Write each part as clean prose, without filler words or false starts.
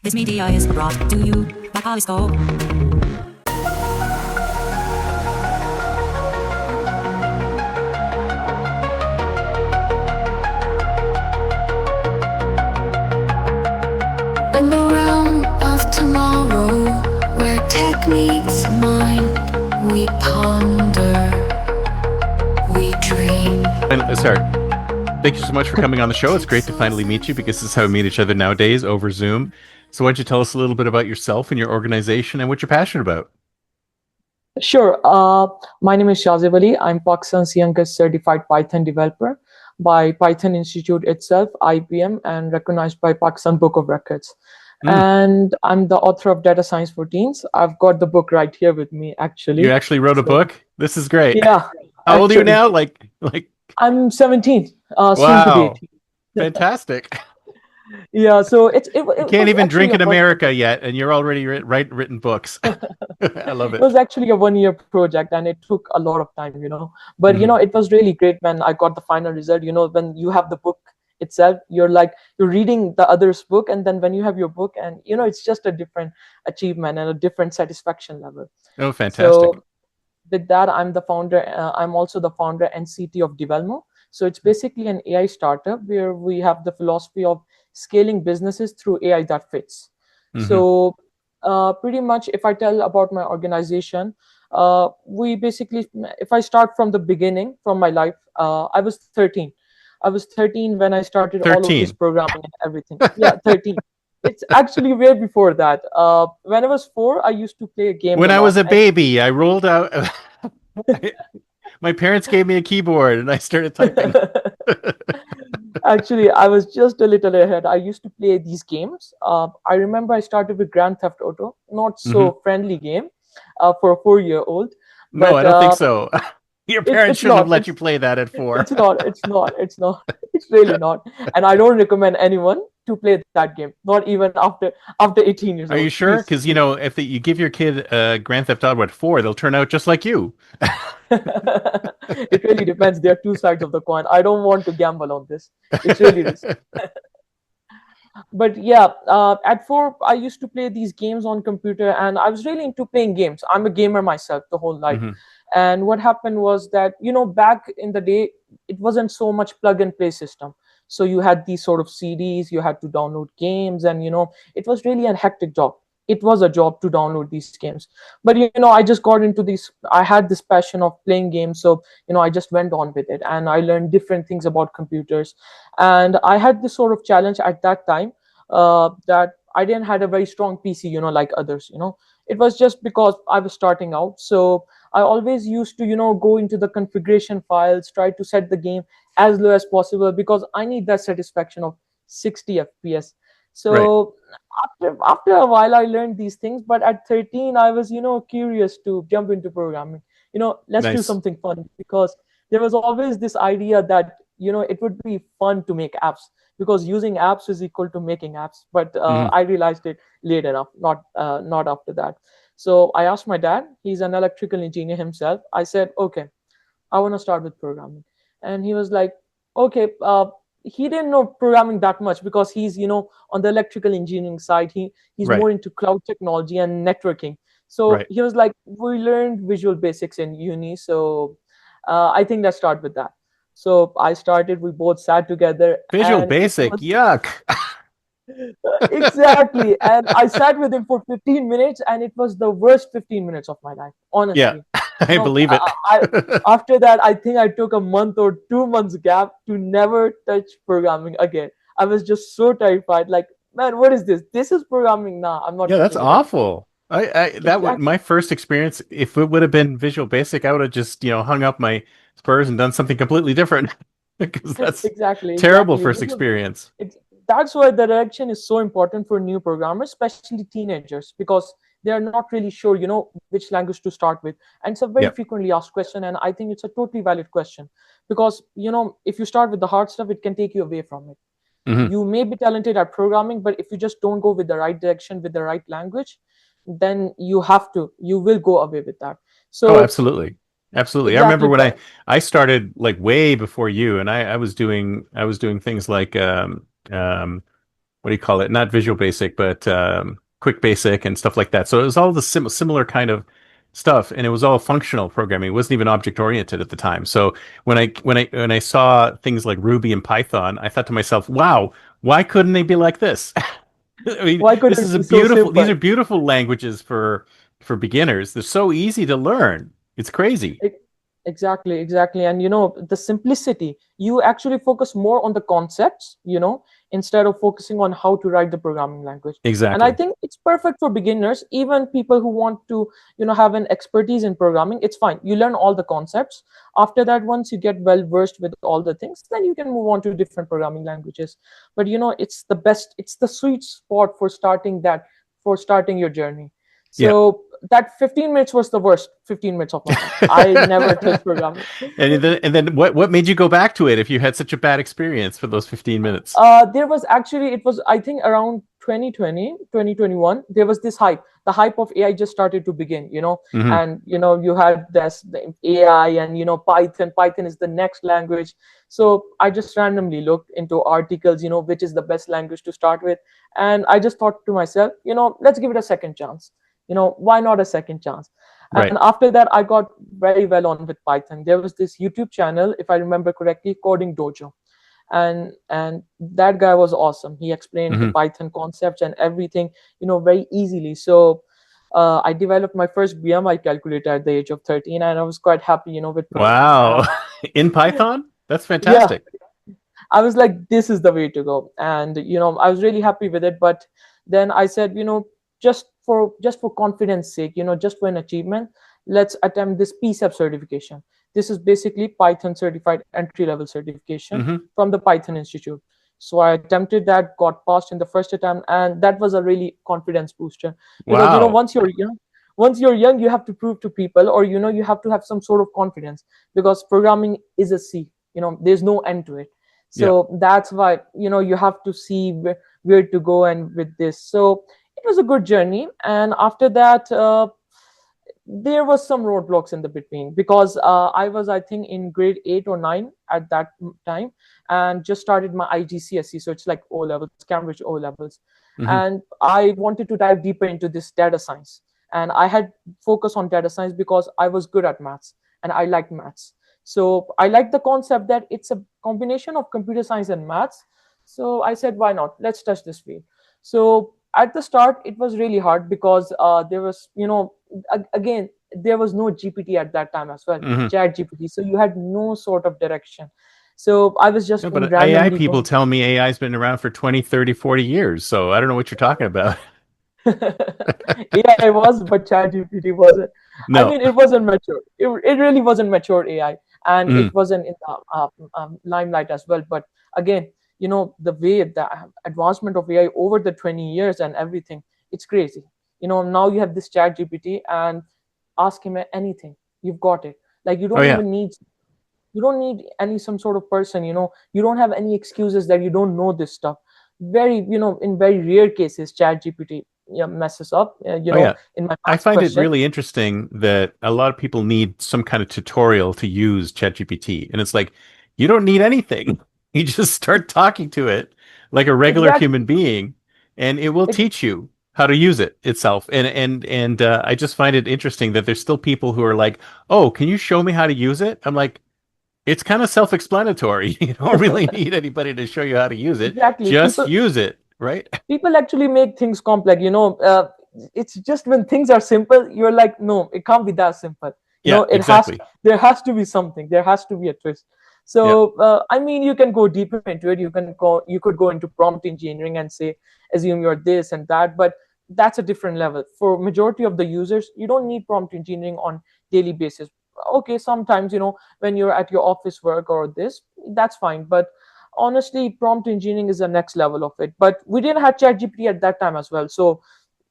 This media is brought to you by Polyscope. In the realm of tomorrow, where techniques mind, we ponder, we dream. And let's start. Thank you so much for coming on the show. It's great to finally meet you because this is how we meet each other nowadays, over Zoom. So why don't you tell us a little bit about yourself and your organization and what you're passionate about? Sure. My name is Shahzeb Ali. I'm Pakistan's youngest certified Python developer by Python Institute itself, IBM, and recognized by Pakistan Book of Records. And I'm the author of Data Science for Teens. I've got the book right here with me, actually. You actually wrote a book? This is great. Yeah. How old are you now? Like I'm 17. Soon to be wow. 18. Fantastic. Yeah, so it You can't even drink in America yet, and you're already written books. I love it. It was actually a 1-year project, and it took a lot of time, But, it was really great when I got the final result. When you have the book itself, you're reading the other's book, and then when you have your book, and, it's just a different achievement and a different satisfaction level. Oh, fantastic. So with that, I'm the founder. I'm also the founder and CTO of DevelMo. So it's basically an AI startup where we have the philosophy of scaling businesses through AI that fits. So pretty much, if I tell about my organization, we basically, if I start from the beginning, from my life, I was 13. I was 13 when I started 13. all of this programming and everything. Yeah, 13. It's actually way before that. When I was 4, I used to play a game. When I was a baby, I rolled out. My parents gave me a keyboard and I started typing. Actually, I was just a little ahead. I used to play these games. I remember I started with Grand Theft Auto, not so friendly game for a 4-year-old. No, but, I don't think so. Your parents shouldn't have let you play that at 4. It's not. It's really not. And I don't recommend anyone to play that game, not even after 18 years old. Are you sure? Because, if you give your kid Grand Theft Auto at 4, they'll turn out just like you. It really depends. There are two sides of the coin. I don't want to gamble on this. It's really risky. But yeah, at 4, I used to play these games on computer, and I was really into playing games. I'm a gamer myself the whole life. And what happened was that, back in the day, it wasn't so much plug and play system. So you had these sort of CDs, you had to download games, and, it was really a hectic job. It was a job to download these games. But, I just got into this, I had this passion of playing games. So, I just went on with it, and I learned different things about computers. And I had this sort of challenge at that time that I didn't had a very strong PC, like others, It was just because I was starting out. So I always used to, go into the configuration files, try to set the game as low as possible because I need that satisfaction of 60 FPS. So after a while, I learned these things. But at 13, I was, curious to jump into programming. Let's do something fun, because there was always this idea that, it would be fun to make apps, because using apps is equal to making apps. But I realized it late enough, not after that. So I asked my dad. He's an electrical engineer himself. I said, okay, I want to start with programming. And he was like, okay. He didn't know programming that much because he's, on the electrical engineering side. He's more into cloud technology and networking. So he was like, we learned Visual Basics in uni. So I think let's start with that. So I started, we both sat together. Visual Basic, yuck. Exactly. And I sat with him for 15 minutes, and it was the worst 15 minutes of my life, honestly. Yeah, I believe it. After that, I think I took a month or 2 months gap to never touch programming again. I was just so terrified. Like, man, what is this? This is programming now. I'm not. Yeah, that's awful. That was my first experience. If it would have been Visual Basic, I would have just, hung up my spurs and done something completely different. Because that's terrible first experience. That's why the direction is so important for new programmers, especially teenagers, because they are not really sure, which language to start with. And it's a very frequently asked question. And I think it's a totally valid question because, if you start with the hard stuff, it can take you away from it. You may be talented at programming, but if you just don't go with the right direction, with the right language, then you will go away with that. So absolutely. Absolutely. I remember when I started like way before you, and I was doing things like what do you call it? Not Visual Basic, but Quick Basic and stuff like that. So it was all the similar kind of stuff, and it was all functional programming. It wasn't even object oriented at the time. So when I saw things like Ruby and Python, I thought to myself, "Wow, why couldn't they be like this?" I mean, Why could this it is a be so beautiful. These simple? are beautiful languages for beginners. They're so easy to learn. It's crazy. Exactly, exactly. And the simplicity, you actually focus more on the concepts, instead of focusing on how to write the programming language. And I Exactly. think it's perfect for beginners, even people who want to, have an expertise in programming. It's fine. You learn all the concepts. After that, once you get well versed with all the things, then you can move on to different programming languages. But it's the best, it's the sweet spot for starting your journey. Yeah. So that 15 minutes was the worst 15 minutes of my life. I never touched programming. And then what made you go back to it if you had such a bad experience for those 15 minutes? It was, I think, around 2020, 2021. There was this hype. The hype of AI just started to begin, Hmm. and, you had the AI and, Python is the next language. So I just randomly looked into articles, which is the best language to start with. And I just thought to myself, let's give it a second chance. Why not a second chance? Right. And after that, I got very well on with Python. There was this YouTube channel, if I remember correctly, Coding Dojo, and that guy was awesome. He explained the Hmm. Python concepts and everything, very easily. So I developed my first BMI calculator at the age of 13, and I was quite happy, with programming. Wow. In Python? That's Yeah, fantastic. I was like, this is the way to go. And I was really happy with it. But then I said, just for confidence sake, just for an achievement, let's attempt this PSEP certification. This is basically Python certified entry level certification Hmm. from the Python Institute. So I attempted that, got passed in the first attempt, and that was a really confidence booster. Because Wow. once you're young, you have to prove to people, or you have to have some sort of confidence, because programming is a sea. There's no end to it. Yeah. So that's why you have to see where to go and with this. So it was a good journey. And after that, there was some roadblocks in the between, because I was, I think, in grade 8 or 9 at that time, and just started my IGCSE. So it's like O levels, Cambridge O levels. Hmm. And I wanted to dive deeper into this data science, and I had focus on data science because I was good at maths and I liked maths. So I liked the concept that it's a combination of computer science and maths. So I said, why not? Let's touch this field. So at the start, it was really hard, because there was, again, there was no GPT at that time as well, Hmm. Chat GPT. So you had no sort of direction. So I was just No, but AI randomly people going. tell me AI's been around for 20, 30, 40 years. So I don't know what you're talking about. AI was, but Chat GPT wasn't. I No. mean, it wasn't mature. It really wasn't mature AI, and it Mm. wasn't in the limelight as well. But again, the way the advancement of AI over the 20 years and everything, it's crazy. Now you have this Chat GPT, and ask him anything, you've got it. Like, Oh yeah. you don't need any some sort of person. You don't have any excuses that you don't know this stuff. Very, in very rare cases, Chat GPT, messes up. Oh yeah. In my I past find it question. really interesting that a lot of people need some kind of tutorial to use ChatGPT. And it's like, you don't need anything. You just start talking to it like a regular Exactly. human being, and it will teach you how to use it itself. And I just find it interesting that there's still people who are like, "Oh, can you show me how to use it?" I'm like, it's kind of self-explanatory. You don't really need anybody to show you how to use it. Exactly. Just use it, right? People actually make things complex. It's just when things are simple, you're like, no, it can't be that simple. Yeah, exactly. There has to be something. There has to be a twist. Yeah. So I mean, you can go deeper into it. You could go into prompt engineering and say, assume you're this and that, but that's a different level. For majority of the users, you don't need prompt engineering on daily basis. Okay, sometimes, when you're at your office work or this, that's fine. But honestly, prompt engineering is the next level of it. But we didn't have Chat GPT at that time as well. So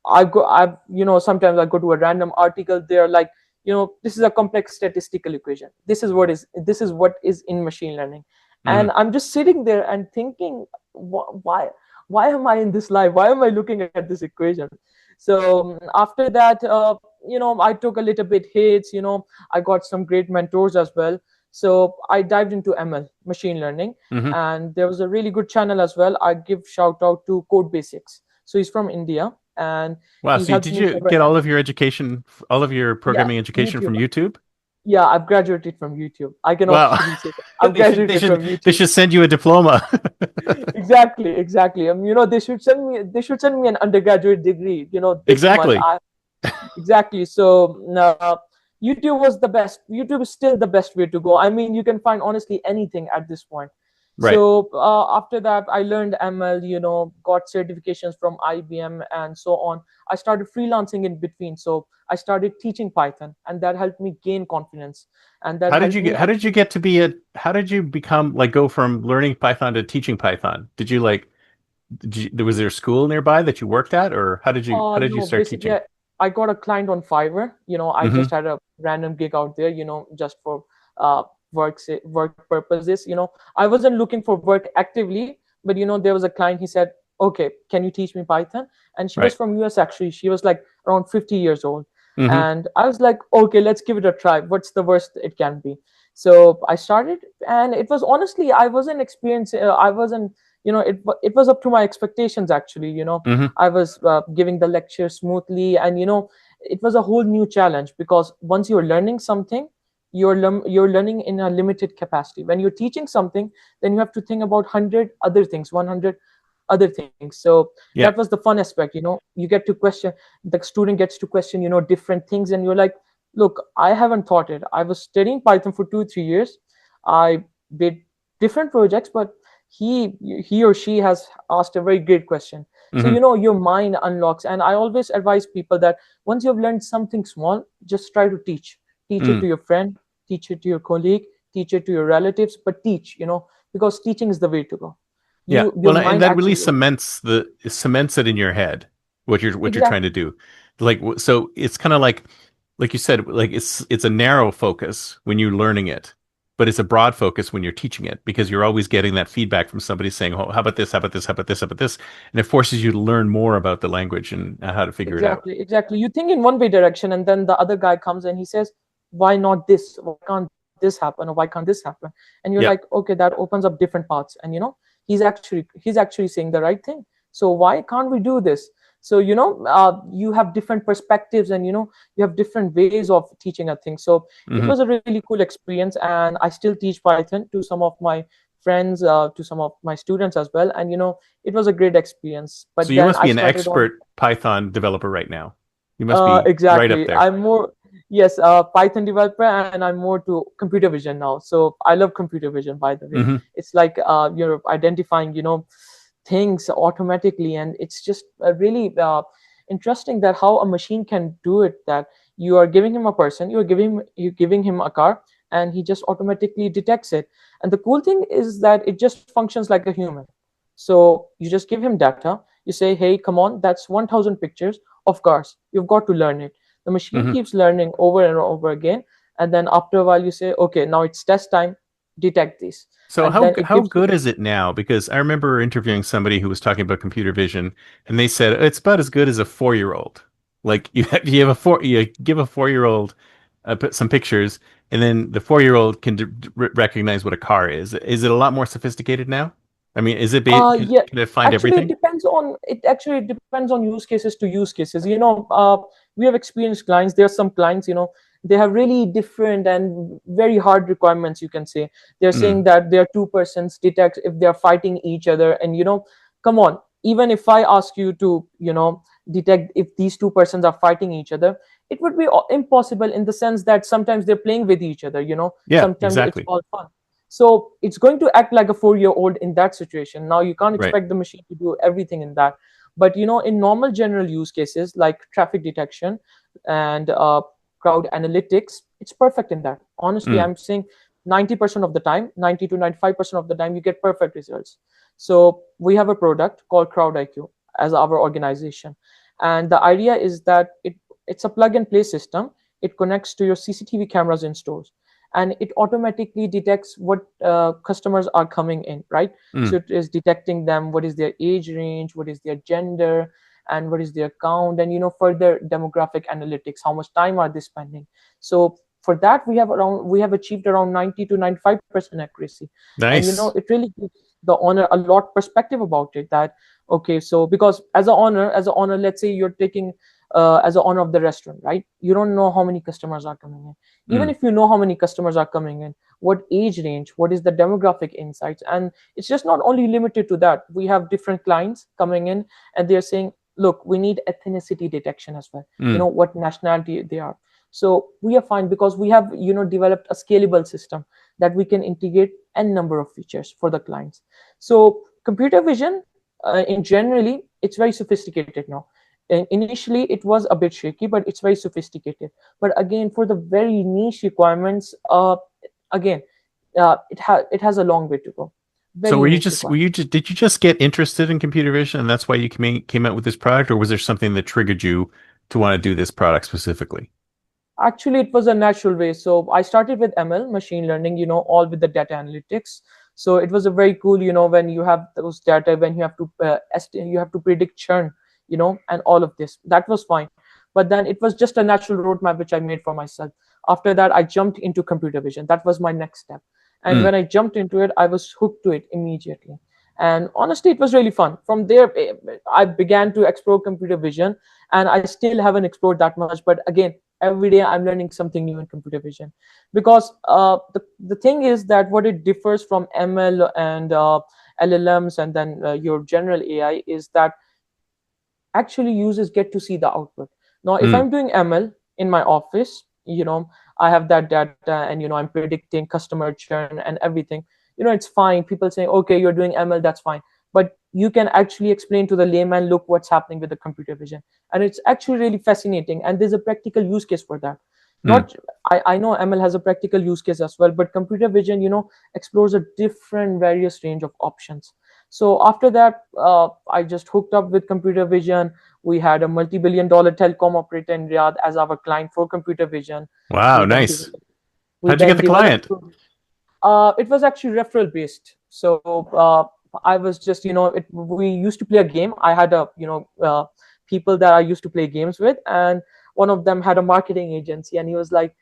sometimes I go to a random article. They're like, this is a complex statistical equation. This is what is in machine learning. Hmm. And I'm just sitting there and thinking, why am I in this life? Why am I looking at this equation? So after that, I took a little bit hits. I got some great mentors as well. So I dived into ML, machine learning, and there was a really good channel as well. I give shout out to Code Basics. So he's from India, and Wow. he So helped did me you cover get all of ML. your education, all of your Yeah, programming education YouTube. from YouTube? Yeah, I've graduated from YouTube. I can Wow. officially say that. I've graduated from They YouTube. should send you a diploma. Exactly. They should send me an undergraduate degree. This much. Exactly. Exactly. So YouTube was the best. YouTube is still the best way to go. I mean, you can find honestly anything at this point. Right. So after that, I learned ML. Got certifications from IBM and so on. I started freelancing in between. So I started teaching Python, and that helped me gain confidence. And that helped me How did you actually. get to be how did you become like go from learning Python to teaching Python? Did you like was there a school nearby that you worked at, or how did you No, start basically, teaching? I got a client on Fiverr. I Hmm. just had a random gig out there, just for work purposes. I wasn't looking for work actively, but there was a client. He said, "Okay, can you teach me Python?" And she was Right. from US actually. She was like around 50 years old, Hmm. and I was like, "Okay, let's give it a try. What's the worst it can be?" So I started, and it was honestly, I wasn't experienced. I wasn't. It was up to my expectations actually. Hmm. I was giving the lecture smoothly, and it was a whole new challenge because once you're learning something, you're learning in a limited capacity. When you're teaching something, then you have to think about 100 other things, 100 other things. So Yeah. that was the fun aspect. You get to question, the student gets to question, different things, and you're like, look, I haven't thought it. I was studying Python for 2 3 years. I did different projects, but he or she has asked a very great question. So Hmm. your mind unlocks. And I always advise people that once you've learned something small, just try to teach it Mm. to your friend, teach it to your colleague, teach it to your relatives, but teach, because teaching is the way to go. Yeah. Your Well, and mind that really actually opens. cements it in your head what you're trying to Exactly. do. So it's kind of like you said, like it's a narrow focus when you're learning it, but it's a broad focus when you're teaching it because you're always getting that feedback from somebody saying, "Oh, how about this? How about this? How about this? How about this?" And it forces you to learn more about the language and how to figure it out. Exactly. You think in one way direction, and then the other guy comes and he says, "Why not this? Why can't this happen? Or why can't this happen?" And you're Yep. like, "Okay, that opens up different paths." And he's actually saying the right thing. So why can't we do this? So you have different perspectives, and you have different ways of teaching a thing. So it Hmm. was a really cool experience, and I still teach Python to some of my friends, to some of my students as well. And it was a great experience. So But you then must I be an started on. expert Python developer right now. You must be right up Exactly. there. I'm more, yes, Python developer, and I'm more to computer vision now. So I love computer vision, by the way. Hmm. It's like you're identifying, things automatically, and it's just really interesting that how a machine can do it. That you are giving him a person, you're giving him a car, and he just automatically detects it. And the cool thing is that it just functions like a human. So you just give him data. You say, "Hey, come on, that's 1,000 pictures of cars. You've got to learn it." The machine Hmm. keeps learning over and over again. And then after a while, you say, "Okay, now it's test time, detect this." So And then it how gives you. good is it now? Because I remember interviewing somebody who was talking about computer vision, and they said it's about as good as a 4-year-old. Like you give a 4-year-old put some pictures, and then the 4-year-old can recognize what a car is. Is it a lot more sophisticated now? I mean, Yeah, can it find actually, everything? it actually depends on use cases to use cases. We have experienced clients. There are some clients, they have really different and very hard requirements. You can say they're saying Mm. that there are two persons detect if they're fighting each other, and come on. Even if I ask you to, detect if these two persons are fighting each other, it would be impossible in the sense that sometimes they're playing with each other. Yeah, Sometimes it's exactly. all fun. So it's going to act like a 4-year-old in that situation. Now you can't Right. expect the machine to do everything in that. But in normal general use cases like traffic detection and crowd analytics, it's perfect in that. Honestly, Mm. I'm saying 90% of the time, 90 to 95% of the time, you get perfect results. So we have a product called Crowd IQ as our organization. And the idea is that it's a plug and play system. It connects to your CCTV cameras in stores, and it automatically detects what customers are coming in, right? So Mm. it is detecting them, what is their age range, what is their gender, and what is their count, and further demographic analytics, how much time are they spending. So for that we have achieved around 90 to 95% accuracy. Nice. And it really gives the honor a lot perspective about it, that okay, so because as an honor, let's say you're taking as an owner of the restaurant, right? You don't know how many customers are coming in. Even if you know how many customers are coming in, what age range, what is the demographic insights, and it's just not only limited to that. We have different clients coming in, and they're saying, look, we need ethnicity detection as well. What nationality they are. So we are fine because we have developed a scalable system that we can integrate n number of features for the clients. So computer vision, in generally, it's very sophisticated now. And initially, it was a bit shaky, but it's very sophisticated. But again, for the very niche requirements, it has a long way to go. So did you just get interested in computer vision, and that's why you came out with this product, or was there something that triggered you to want to do this product specifically? Actually, it was a natural way. So I started with ML, machine learning, all with the data analytics. So it was a very cool, when you have those data, when you have to predict churn, and all of this. That was fine. But then it was just a natural roadmap which I made for myself. After that, I jumped into computer vision. That was my next step. And when I jumped into it, I was hooked to it immediately. And honestly, it was really fun. From there, I began to explore computer vision, and I still haven't explored that much. But again, every day I'm learning something new in computer vision, because the thing is that what it differs from ML and LLMs and then your general AI is that actually users get to see the output. Now, if I'm doing ML in my office, I have that data, and I'm predicting customer churn and everything. It's fine. People say, okay, you're doing ML, that's fine. But you can actually explain to the layman, look what's happening with the computer vision. And it's actually really fascinating. And there's a practical use case for that. I know ML has a practical use case as well, but computer vision, explores a different various range of options. So after that, I just hooked up with computer vision. We had a multi-billion-dollar telecom operator in Riyadh as our client for computer vision. Wow, nice. How'd you get the client? It was actually referral based. So I was just, we used to play a game. I had people that I used to play games with, and one of them had a marketing agency, and he was like,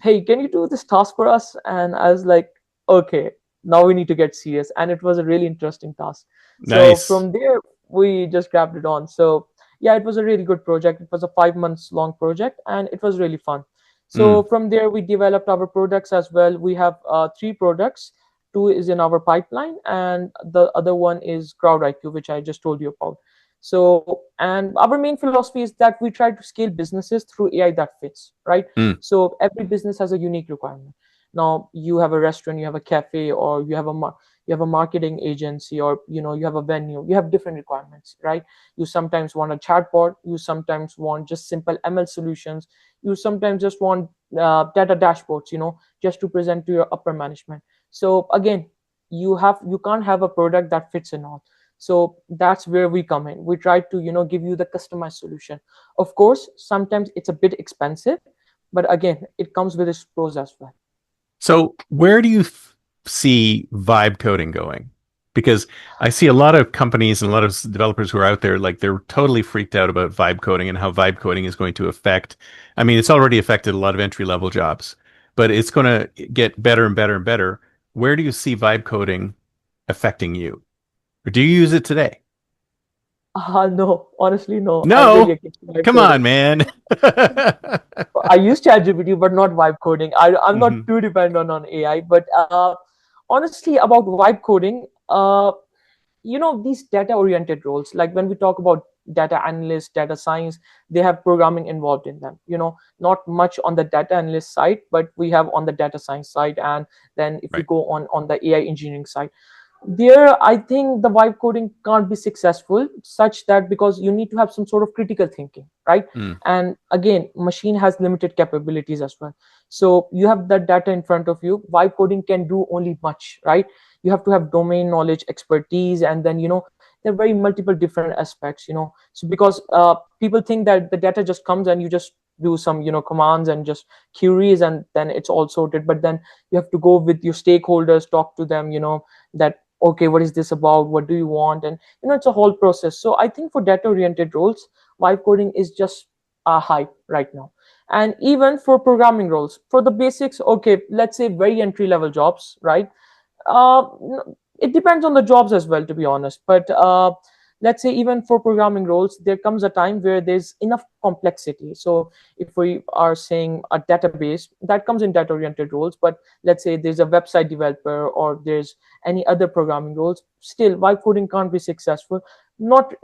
hey, can you do this task for us? And I was like, okay, now we need to get serious. And it was a really interesting task. Nice. So from there, we just grabbed it on. So yeah, it was a really good project. It was a 5 months long project, and it was really fun. So from there, we developed our products as well. We have 3 products. 2 is in our pipeline, and the other one is Crowd IQ, which I just told you about. So, and our main philosophy is that we try to scale businesses through AI that fits, right? So every business has a unique requirement. Now, you have a restaurant, you have a cafe, or you have a marketing agency, or you have a venue. You have different requirements, right? You sometimes want a chatbot. You sometimes want just simple ML solutions. You sometimes just want data dashboards, just to present to your upper management. So again, you can't have a product that fits in all. So that's where we come in. We try to give you the customized solution. Of course, sometimes it's a bit expensive, but again, it comes with its pros as well. So where do you see vibe coding going? Because I see a lot of companies and a lot of developers who are out there, like they're totally freaked out about vibe coding and how vibe coding is going to affect. I mean, it's already affected a lot of entry-level jobs, but it's going to get better and better and better. Where do you see vibe coding affecting you? Or do you use it today? No, honestly, no. No, come on, man. I use ChatGPT, but not vibe coding. I'm not too dependent on AI. But honestly, about vibe coding, these data-oriented roles, like when we talk about data analyst, data science, they have programming involved in them. Not much on the data analyst side, but we have on the data science side, and then if we go on the AI engineering side. There, I think the vibe coding can't be successful such that, because you need to have some sort of critical thinking, right? And again, machine has limited capabilities as well. So you have that data in front of you. Vibe coding can do only much, right? You have to have domain knowledge, expertise, and then there are very multiple different aspects. So because people think that the data just comes and you just do some commands and just queries and then it's all sorted. But then you have to go with your stakeholders, talk to them, that okay, what is this about, what do you want, and it's a whole process. So I think for data oriented roles, vibe coding is just a hype right now. And even for programming roles, for the basics, okay, let's say very entry level jobs, right? uh, it depends on the jobs as well, to be honest. But let's say even for programming roles, there comes a time where there's enough complexity. So if we are saying a database, that comes in data oriented roles. But let's say there's a website developer or there's any other programming roles, still vibe coding can't be successful. Not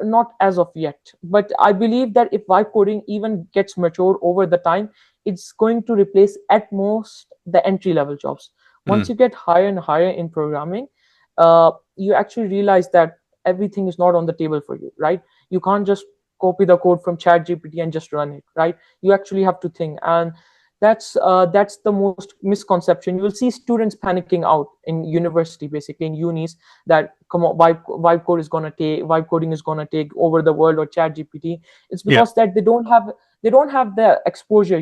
as of yet, but I believe that if vibe coding even gets mature over the time, it's going to replace at most the entry level jobs. Once you get higher and higher in programming, you actually realize that everything is not on the table for you, right? You can't just copy the code from ChatGPT and just run it, right? You actually have to think, and that's the most misconception. You will see students panicking out in university, basically in unis, that come on, vibe coding is gonna take over the world, or ChatGPT. It's because that they don't have the exposure,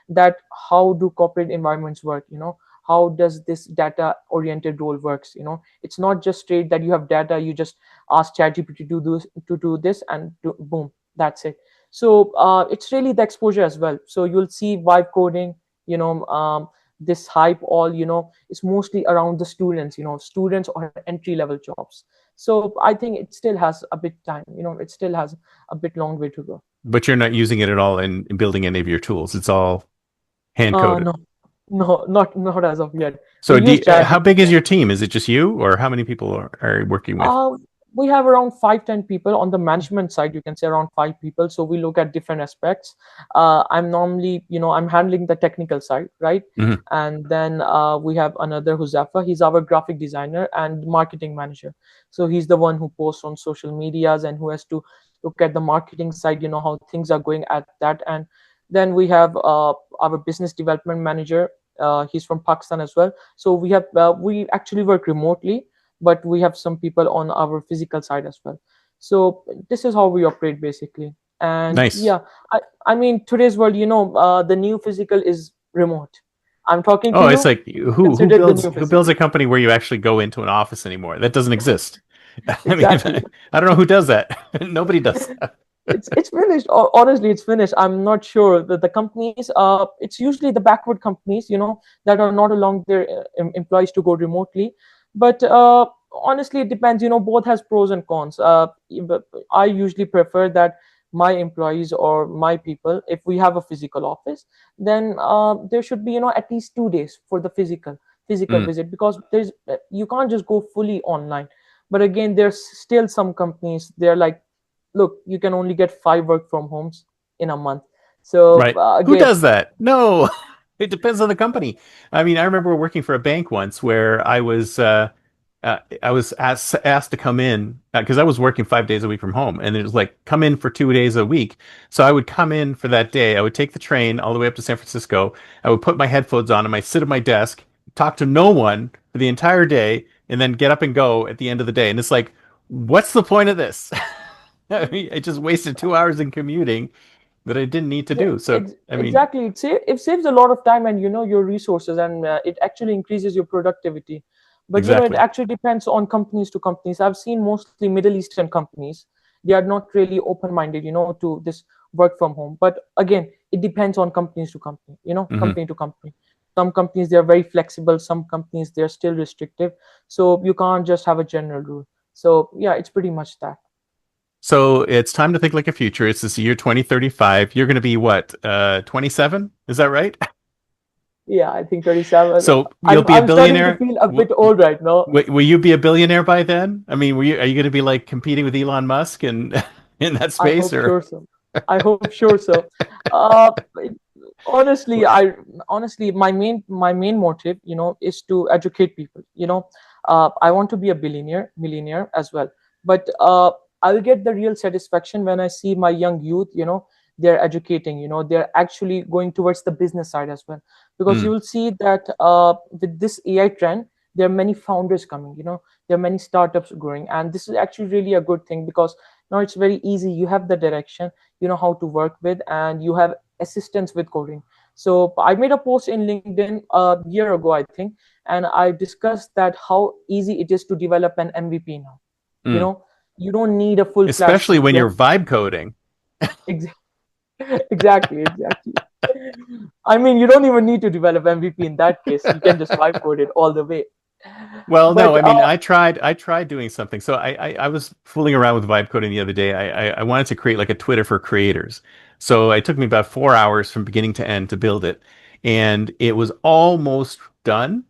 that how do corporate environments work, how does this data oriented role works. It's not just straight that you have data, you just ask ChatGPT to do this, and boom, that's it. So it's really the exposure as well. So you'll see vibe coding, this hype, all, it's mostly around the students, students or entry level jobs. So I think it still has a bit time, it still has a bit long way to go. But you're not using it at all in building any of your tools. It's all hand coded. No, not as of yet. So how big is your team? Is it just you, or how many people are working with? We have around 5-10 people on the management side. You can say around 5 people. So we look at different aspects. I'm normally, I'm handling the technical side, right? Mm-hmm. And then we have another Huzafa. He's our graphic designer and marketing manager. So he's the one who posts on social medias and who has to look at the marketing side, how things are going at that. And then we have our business development manager. He's from Pakistan as well. So we actually work remotely, but we have some people on our physical side as well. So this is how we operate basically. And nice. Yeah, I mean, today's world, the new physical is remote. I'm talking to you. It's like who builds a company where you actually go into an office anymore? That doesn't exist. Exactly. I mean, I don't know who does that. Nobody does that. It's finished. Honestly, it's finished. I'm not sure that the companies, it's usually the backward companies, that are not allowing their employees to go remotely. But honestly, it depends. Both has pros and cons. I usually prefer that my employees or my people, if we have a physical office, then there should be at least 2 days for the physical visit, because you can't just go fully online. But again, there's still some companies, they're like, look, you can only get 5 work from homes in a month. So right. Who does that? No. It depends on the company. I mean, I remember working for a bank once where I was asked to come in because I was working 5 days a week from home, and it was like, come in for 2 days a week. So I would come in for that day. I would take the train all the way up to San Francisco. I would put my headphones on and I sit at my desk, talk to no one for the entire day, and then get up and go at the end of the day. And it's like, what's the point of this? I mean, I just wasted 2 hours in commuting that I didn't need to do. So I mean, exactly, it saves a lot of time and your resources, and it actually increases your productivity. But exactly. It actually depends on companies to companies. I've seen mostly Middle Eastern companies, they are not really open-minded, to this work from home. But again, it depends on companies to company, company to company. Some companies, they're very flexible. Some companies, they're still restrictive. So you can't just have a general rule. So yeah, it's pretty much that. So it's time to think like a future. It's this year 2035. You're going to be what, 27? Is that right? Yeah, I think 37. So you'll be a billionaire. I'm starting to feel a bit old right now. Will you be a billionaire by then? I mean, are you going to be like competing with Elon Musk and in that space? I hope sure so. Honestly, my main motive, is to educate people. I want to be a millionaire as well. But I'll get the real satisfaction when I see my young youth, they're educating, they're actually going towards the business side as well. Because you will see that with this AI trend, there are many founders coming, there are many startups growing. And this is actually really a good thing, because now it's very easy. You have the direction, you know how to work with, and you have assistance with coding. So I made a post in LinkedIn a year ago, I think, and I discussed that how easy it is to develop an MVP now. You don't need a full, especially when you're vibe coding. Exactly. I mean, you don't even need to develop MVP in that case. You can just vibe code it all the way. Well, no, But I mean, I tried doing something. So I was fooling around with vibe coding the other day. I wanted to create like a Twitter for creators. So it took me about 4 hours from beginning to end to build it, and it was almost done.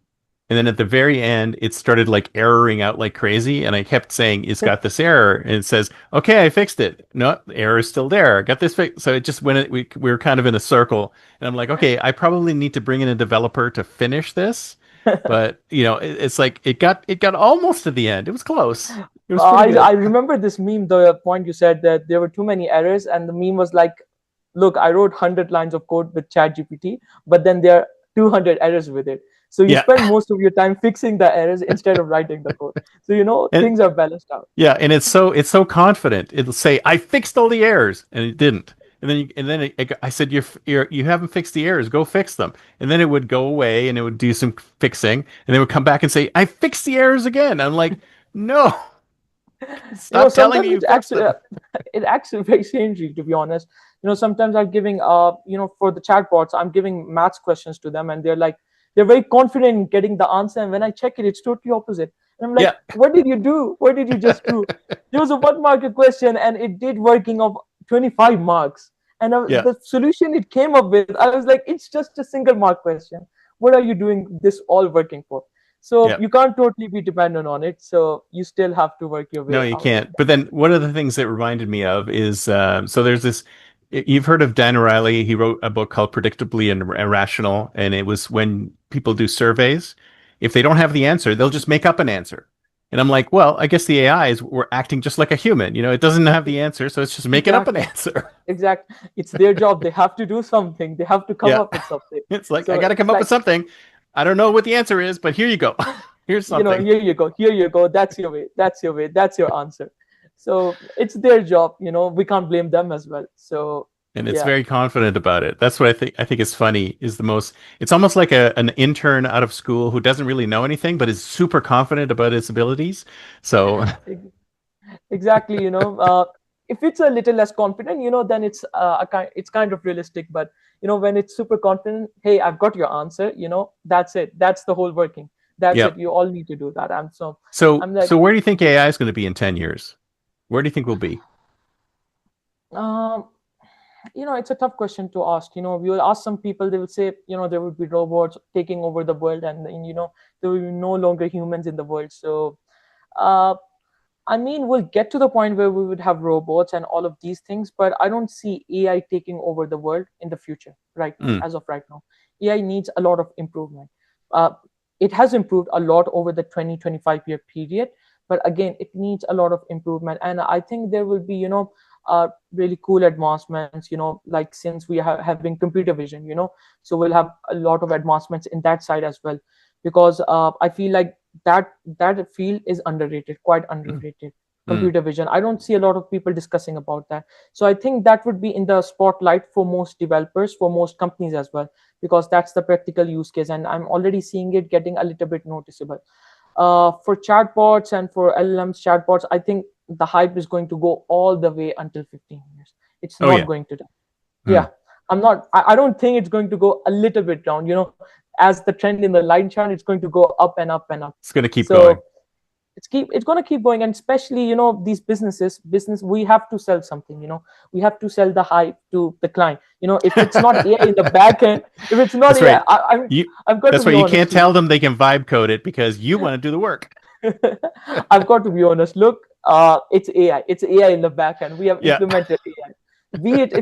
And then at the very end, it started like erroring out like crazy, and I kept saying, "It's got this error," and it says, "Okay, I fixed it." No, the error is still there. I got this fixed. So it just went. We were kind of in a circle, and I'm like, "Okay, I probably need to bring in a developer to finish this." But it's like it got almost to the end. It was close. It was pretty I good. remember this meme, the point you said that there were too many errors, and the meme was like, look, I wrote 100 lines of code with ChatGPT, but then there are 200 errors with it. So you Yeah, spend most of your time fixing the errors instead of writing the code. So and things are balanced out. yeah, and it's so confident. It'll say, "I fixed all the errors," and it didn't. I said, You haven't fixed the errors. Go fix them." And then it would go away and it would do some fixing, and they would come back and say, "I fixed the errors again." I'm like, "No, stop telling me Sometimes you fixed them." it actually very strangely, to be honest. Sometimes I'm giving for the chatbots, I'm giving maths questions to them, and they're very confident in getting the answer, and when I check it, it's totally opposite. And I'm like, Yeah, what did you do? What did you just do? There was a 1 mark question, and it did working of 25 marks. And yeah, the solution it came up with, I was like, it's just a single mark question. What are you doing this all working for? So yeah. you can't totally be dependent on it. So you still have to work your No, way you out of can't. But then one of the things that reminded me of is so there's this. You've heard of Dan O'Reilly. He wrote a book called Predictably Irrational, and it was when people do surveys, if they don't have the answer, they'll just make up an answer. And I'm like, well, I guess the AI is we're acting just like a human. It doesn't have the answer, so it's just making up an exactly. answer. Exactly. It's their job. They have to do something. They have to come Yeah. up with something. It's like I So got to it's come up like, with something. I don't know what the answer is, but here you go. Here's something. here you go. Here you go. That's your way. That's your way. That's your answer. So it's their job. We can't blame them as well. So And it's yeah. very confident about it. That's what I think is funny is the most it's almost like an intern out of school who doesn't really know anything but is super confident about his abilities. So Exactly. If it's a little less confident, then it's kind of realistic. But when it's super confident, hey, I've got your answer. That's it. That's the whole working. That's yeah. it. You all need to do that. So I'm like, so where do you think AI is going to be in 10 years? Where do you think we'll be? um, it's a tough question to ask. We will ask some people, they will say, there will be robots taking over the world, and then, there will be no longer humans in the world. So, uh, I mean, we'll get to the point where we would have robots and all of these things, but I don't see AI taking over the world in the future right now, Mm, as of right now. AI needs a lot of improvement. Uh, it has improved a lot over the 20-25 year period, but again, it needs a lot of improvement. And I think there will be, really cool advancements, like since we are having computer vision, so we'll have a lot of advancements in that side as well, because I feel like that field is underrated, quite mm, underrated. mm. Computer vision, I don't see a lot of people discussing about that. So I think that would be in the spotlight for most developers, for most companies as well, because that's the practical use case, and I'm already seeing it getting a little bit noticeable. For chatbots and for LLMs chatbots, I think the hype is going to go all the way until 15 years. It's Oh not yeah. going to die. Mm. Yeah, I don't think it's going to go a little bit down. As the trend in the line chart, it's going to go up and up and up. It's going to keep going. So it's going to keep going, and especially these business, we have to sell something. We have to sell the hype to the client. If it's not AI in the back end, if it's not That's AI, right. You I've got to that's why be you honest can't to you. tell them they can vibe code it because you want to do the work. I've got to be honest. Look, it's AI. It's AI in the back end. We have Yeah. implemented AI. Be it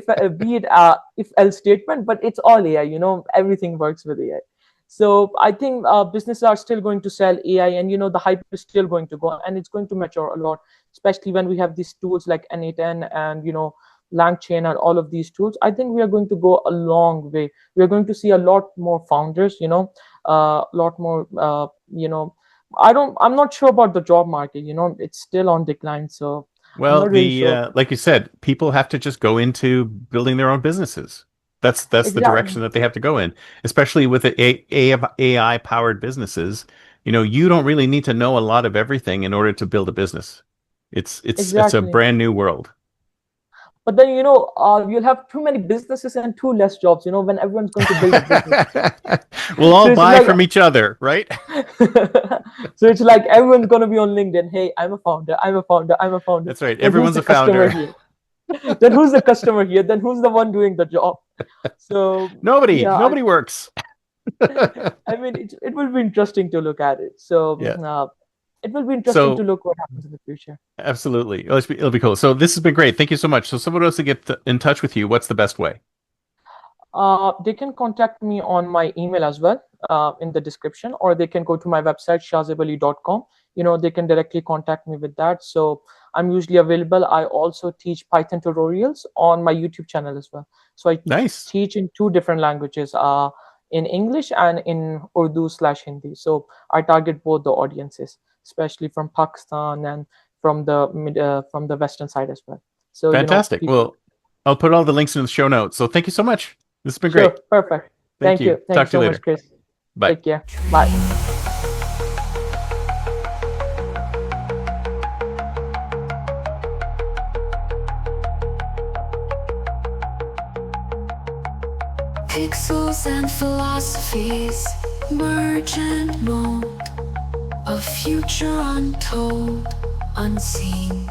if else statement, but it's all AI. Everything works with AI. So I think businesses are still going to sell AI, and the hype is still going to go, and it's going to mature a lot, especially when we have these tools like N8N and LangChain and all of these tools. I think we are going to go a long way. We are going to see a lot more founders. A lot more. I'm not sure about the job market. It's still on decline, so I'm Well, not really the sure. like you said, people have to just go into building their own businesses. That's the Exactly. direction that they have to go in, especially with the AI powered businesses. You don't really need to know a lot of everything in order to build a business. It's a Exactly. brand new world. But then, you'll have too many businesses and too less jobs, when everyone's going to build a business. We'll all buy from each other, right? So it's like everyone's going to be on LinkedIn. Hey, I'm a founder. That's right. Everyone's a founder. Then who's the customer here? Then who's the one doing the job? So nobody works. I mean, it will be interesting to look at it. So it will be interesting to look what happens in the future. Absolutely. It'll be cool. So this has been great. Thank you so much. So someone else to get in touch with you, what's the best way? They can contact me on my email as well, in the description, or they can go to my website, shahzebali.com. They can directly contact me with that. So I'm usually available. I also teach Python tutorials on my YouTube channel as well. So I teach in 2 different languages, in English and in Urdu/Hindi. So I target both the audiences, especially from Pakistan and from the Western side as well. So fantastic. Well, I'll put all the links in the show notes. So thank you so much. This has been great. Perfect. Thank you. Talk to you so later. much, Chris. Bye. Take care. Bye. Pixels and philosophies merge and mold, a future untold, unseen.